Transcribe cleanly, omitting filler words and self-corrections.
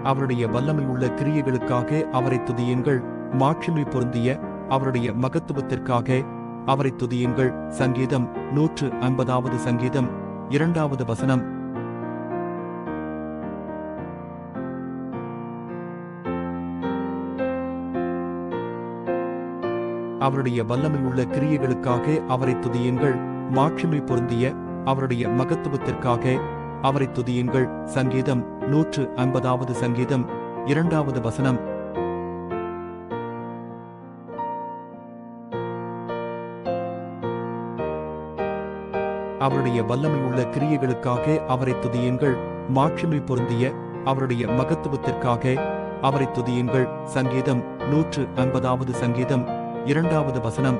அவருடைய வல்லமையுள்ள கிரியைகளுக்காக அவரை துதியுங்கள். மாட்சிமை பொருந்திய அவருடைய மகத்துவத்திற்காக அவரை துதியுங்கள். சங்கீதம் 150 சங்கீதம் 2 வசனம். அவருடைய வல்லமையுள்ள கிரியைகளுக்காக அவரை துதியுங்கள். மாட்சிமை பொருந்திய அவருடைய மகத்துவத்திற்காக அவரை துதியுங்கள். சங்கீதம் 150 சங்கீதம் 2 வசனம். அவருடைய வல்லமையுள்ள கிரியைகளுக்காக அவரை துதியுங்கள். மாட்சிமை பொருந்திய அவருடைய மகத்துவத்திற்காக அவரை துதியுங்கள். சங்கீதம் 150 சங்கீதம் 2 வசனம்.